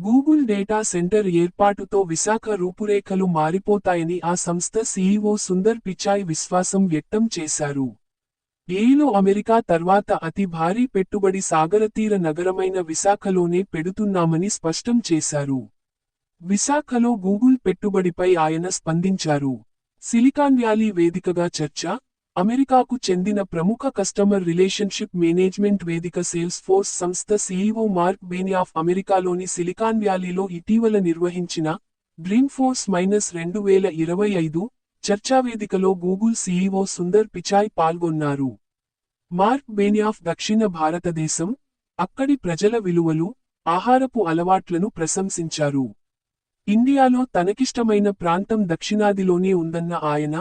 Google data centre ఏర్పాటుతో Visakha రూపురేఖలు మారిపోతాయని ఆ సంస్థ సీఈఓ సుందర్ పిచాయ్ విశ్వాసం వ్యక్తం చేశారు. ఏలో అమెరికా తర్వాత అతి భారీ పెట్టుబడి సాగరతీర నగరమైన విశాఖలోనే పెడుతున్నామని స్పష్టం చేశారు. విశాఖలో గూగుల్ పెట్టుబడిపై ఆయన స్పందించారు. సిలికాన్ వ్యాలీ వేదికగా చర్చ. అమెరికాకు చెందిన ప్రముఖ కస్టమర్ రిలేషన్షిప్ మేనేజ్మెంట్ వేదిక సేల్స్ ఫోర్స్ సంస్థ సీఈఓ మార్క్ బెనియాఫ్ అమెరికాలోని సిలికాన్ వ్యాలీలో ఇటీవల నిర్వహించిన డ్రీమ్ఫోర్స్ -2025 చర్చావేదికలో గూగుల్ సీఈఓ సుందర్ పిచాయ్ పాల్గొన్నారు. మార్క్ బెనియాఫ్ దక్షిణ భారతదేశం, అక్కడి ప్రజల విలువలు, ఆహారపు అలవాట్లను ప్రశంసించారు. ఇండియాలో తనకిష్టమైన ప్రాంతం దక్షిణాదిలోనే ఉందన్న ఆయన,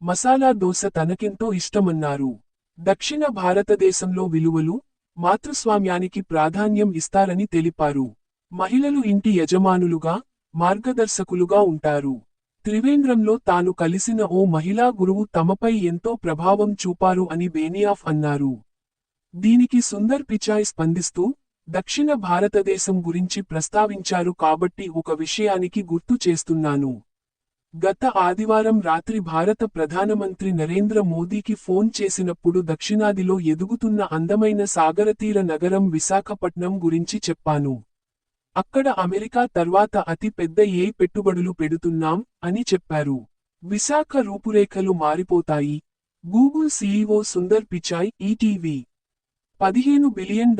మసాలా దోశ తనకెంతో ఇష్టమన్నారు. దక్షిణ భారతదేశంలో విలువలు, మాతృస్వామ్యానికి ప్రాధాన్యం ఇస్తారని తెలిపారు. మహిళలు ఇంటి యజమానులుగా, మార్గదర్శకులుగా ఉంటారు. త్రివేంద్రంలో తాను కలిసిన ఓ మహిళా గురువు తమపై ఎంతో ప్రభావం చూపారు అని బెనియాఫ్ అన్నారు. దీనికి సుందర్ పిచాయ్ స్పందిస్తూ, దక్షిణ భారతదేశం గురించి ప్రస్తావించారు కాబట్టి ఒక విషయానికి గుర్తు చేస్తున్నాను. గత ఆదివారం రాత్రి భారత ప్రధానమంత్రి నరేంద్ర మోదీకి ఫోన్ చేసినప్పుడు దక్షిణాదిలో ఎదుగుతున్న అందమైన సాగరతీర నగరం విశాఖపట్నం గురించి చెప్పాను. అక్కడ అమెరికా తర్వాత అతి పెద్ద పెట్టుబడులు పెడుతున్నాం అని చెప్పారు. విశాఖ రూపురేఖలు మారిపోతాయి. Google CEO Sundar Pichai ETV $15 billion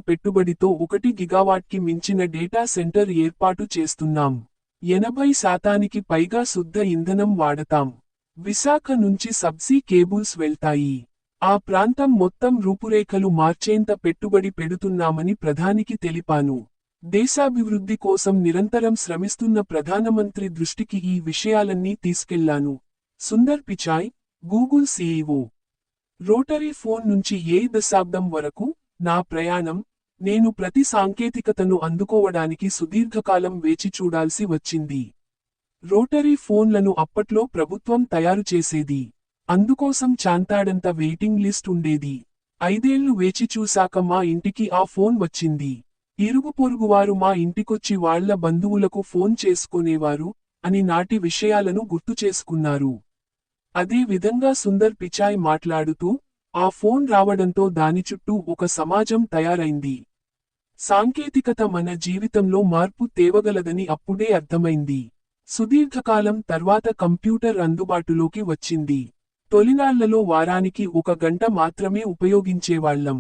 పెట్టుబడితో 1 గిగావాట్కి మించిన డేటా సెంటర్ ఏర్పాటు చేస్తున్నాం. 80% పైగా శుద్ధ ఇంధనం వాడతాం. విశాఖ నుంచి సబ్సీ కేబుల్స్ వెళ్తాయి. ఆ ప్రాంతం మొత్తం రూపురేఖలు మార్చేంత పెట్టుబడి పెడుతున్నామని ప్రధానికి తెలిపాను. దేశాభివృద్ధి కోసం నిరంతరం శ్రమిస్తున్న ప్రధానమంత్రి దృష్టికి ఈ విషయాలన్నీ తీసుకెళ్లాను. Sundar Pichai, Google CEO. Rotary phone నుంచి దశాబ్దం వరకు నా ప్రయాణం. నేను ప్రతి సాంకేతికతను అందుకోవడానికి సుదీర్ఘకాలం వేచి చూడాల్సి వచ్చింది. రోటరీ ఫోన్లను అప్పట్లో ప్రభుత్వం తయారు చేసేది. అందుకోసం చాంతాడంత వెయిటింగ్ లిస్ట్ ఉండేది. 5 ఏళ్లు వేచి చూశాక మా ఇంటికి ఆ ఫోన్ వచ్చింది. ఇరుగు పొరుగువారు మా ఇంటికొచ్చి వాళ్ల బంధువులకు ఫోన్ చేసుకునేవారు అని నాటి విషయాలను గుర్తుచేసుకున్నారు. అదే విధంగా సుందర్ పిచాయ్ మాట్లాడుతూ, ఆ ఫోన్ రావడంతో దాని చుట్టూ ఒక సమాజం తయారైంది. సాంకేతికత మన జీవితంలో మార్పు తేవగలదని అప్పుడే అర్థమైంది. సుదీర్ఘకాలం తర్వాత కంప్యూటర్ అందుబాటులోకి వచ్చింది. తొలినాళ్లలో వారానికి 1 గంట మాత్రమే ఉపయోగించేవాళ్లం.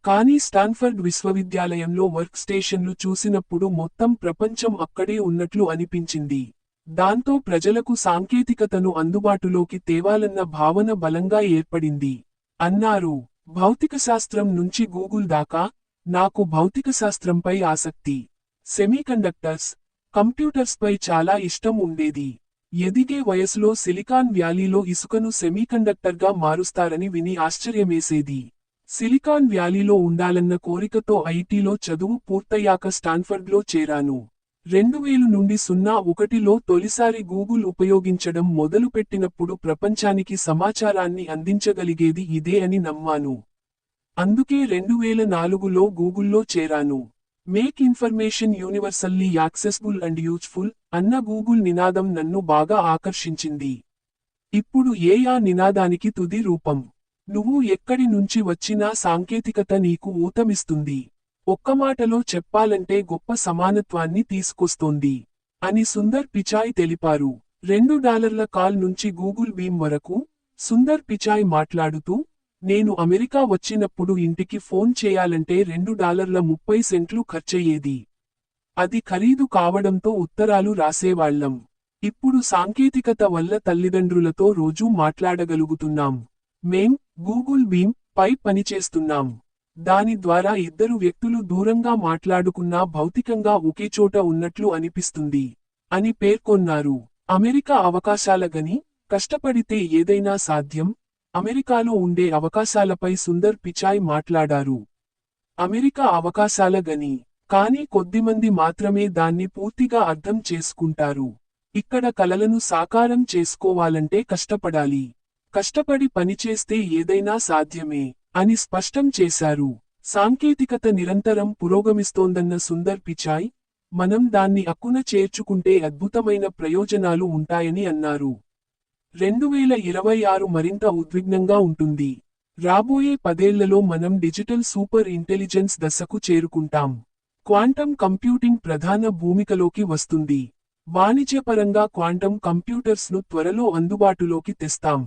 కానీ స్టాన్ఫర్డ్ విశ్వవిద్యాలయంలో వర్క్ స్టేషన్లు చూసినప్పుడు మొత్తం ప్రపంచం అక్కడే ఉన్నట్లు అనిపించింది. దాంతో ప్రజలకు సాంకేతికతను అందుబాటులోకి తేవాలన్న భావన బలంగా ఏర్పడింది అన్నారు. భౌతికశాస్త్రం నుంచి గూగుల్ దాకా, నాకు భౌతికశాస్త్రంపై ఆసక్తి. సెమీకండక్టర్స్, కంప్యూటర్స్పై చాలా ఇష్టం ఉండేది. ఎదిగే వయసులో సిలికాన్ వ్యాలీలో ఇసుకను సెమీకండక్టర్గా మారుస్తారని విని ఆశ్చర్యమేసేది. సిలికాన్ వ్యాలీలో ఉండాలన్న కోరికతో ఐటీలో చదువు పూర్తయ్యాక స్టాన్ఫర్డ్లో చేరాను. 2000 నుండి 01లో తొలిసారి గూగుల్ ఉపయోగించడం మొదలుపెట్టినప్పుడు ప్రపంచానికి సమాచారాన్ని అందించగలిగేది ఇదే అని నమ్మాను. అందుకే 2004లో గూగుల్లో చేరాను. Make information universally accessible and useful అన్న గూగుల్ నినాదం నన్ను బాగా ఆకర్షించింది. ఇప్పుడు ఆ నినాదానికి తుది రూపం. నువ్వు ఎక్కడి నుంచి వచ్చినా సాంకేతికత నీకు ఊతమిస్తుంది. ఒక్క మాటలో చెప్పాలంటే గొప్ప సమానత్వాన్ని తీసుకొస్తోంది అని సుందర్ పిచాయ్ తెలిపారు. $2 కాల్ నుంచి గూగుల్ బీమ్ వరకు. సుందర్ పిచాయ్ మాట్లాడుతూ, నేను అమెరికా వచ్చినప్పుడు ఇంటికి ఫోన్ చేయాలంటే $2.30 ఖర్చయ్యేది. అది ఖరీదు కావడంతో ఉత్తరాలు రాసేవాళ్లం. ఇప్పుడు సాంకేతికత వల్ల తల్లిదండ్రులతో రోజూ మాట్లాడగలుగుతున్నాం. మేం గూగుల్ బీమ్ పై పనిచేస్తున్నాం. దాని ద్వారా ఇద్దరు వ్యక్తులు దూరంగా మాట్లాడుకున్నా భౌతికంగా ఒకేచోట ఉన్నట్లు అనిపిస్తుంది అని పేర్కొన్నారు. అమెరికా అవకాశాల గని, కష్టపడితే ఏదైనా సాధ్యం. అమెరికాలో ఉండే అవకాశాలపై సుందర్ పిచాయ్ మాట్లాడారు. అమెరికా అవకాశాల గని, కానీ కొద్దిమంది మాత్రమే దాన్ని పూర్తిగా అర్థం చేసుకుంటారు. ఇక్కడ కలలను సాకారం చేసుకోవాలంటే కష్టపడాలి. కష్టపడి పనిచేస్తే ఏదైనా సాధ్యమే అని స్పష్టం చేశారు. సాంకేతికత నిరంతరం పురోగమిస్తోందన్న సుందర్ పిచాయ్, మనం దాన్ని అక్కున చేర్చుకుంటే అద్భుతమైన ప్రయోజనాలు ఉంటాయని అన్నారు. 2026 మరింత ఉద్విగ్నంగా ఉంటుంది. రాబోయే 10 ఏళ్లలో మనం డిజిటల్ సూపర్ ఇంటెలిజెన్స్ దశకు చేరుకుంటాం. క్వాంటం కంప్యూటింగ్ ప్రధాన భూమికలోకి వస్తుంది. వాణిజ్యపరంగా క్వాంటం కంప్యూటర్స్ను త్వరలో అందుబాటులోకి తెస్తాం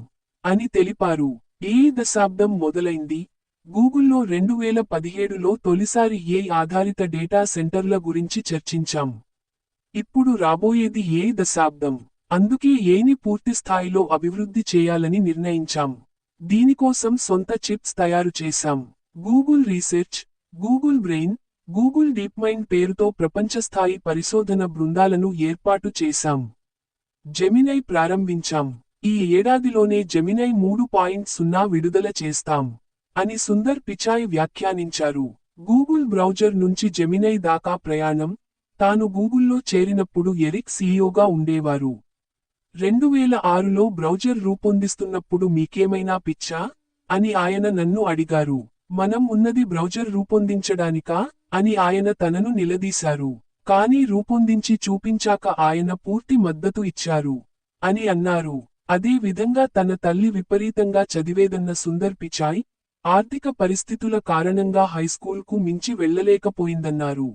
అని తెలిపారు. ఈ దశాబ్దం మొదలైంది. గూగుల్లో 2017లో తొలిసారి ఏఐ ఆధారిత డేటా సెంటర్ల గురించి చర్చించాం. ఇప్పుడు రాబోయేది ఏఐ దశాబ్దం. అందుకే ఏఐని పూర్తిస్థాయిలో అభివృద్ధి చేయాలని నిర్ణయించాం. దీనికోసం సొంత చిప్స్ తయారు చేశాం. Google research, Google brain, Google DeepMind పేరుతో ప్రపంచస్థాయి పరిశోధన బృందాలను ఏర్పాటు చేశాం. జెమినై ప్రారంభించాం. ఈ ఏడాదిలోనే జెమినై 3.0 విడుదల చేస్తాం అని సుందర్ పిచాయ్ వ్యాఖ్యానించారు. గూగుల్ బ్రౌజర్ నుంచి జెమినై దాకా ప్రయాణం. తాను గూగుల్లో చేరినప్పుడు ఎరిక్ సీఈఓగా ఉండేవారు. 2006లో బ్రౌజర్ రూపొందిస్తున్నప్పుడు మీకేమైనా పిచ్చా అని ఆయన నన్ను అడిగారు. మనం ఉన్నది బ్రౌజర్ రూపొందించడానికా అని ఆయన తనను నిలదీశారు. కానీ రూపొందించి చూపించాక ఆయన పూర్తి మద్దతు ఇచ్చారు అని అన్నారు. అదే విధంగా తన తల్లి విపరీతంగా చదివేదన్న సుందర్ పిచాయ్, ఆర్థిక పరిస్థితుల కారణంగా హైస్కూల్కు మించి వెళ్లలేకపోయిందన్నారు.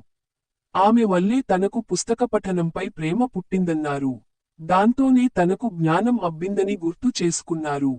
ఆమె వల్లే తనకు పుస్తక పఠనంపై ప్రేమ పుట్టిందన్నారు. దాంతోనే తనకు జ్ఞానం అబ్బిందని గుర్తు చేసుకున్నారు.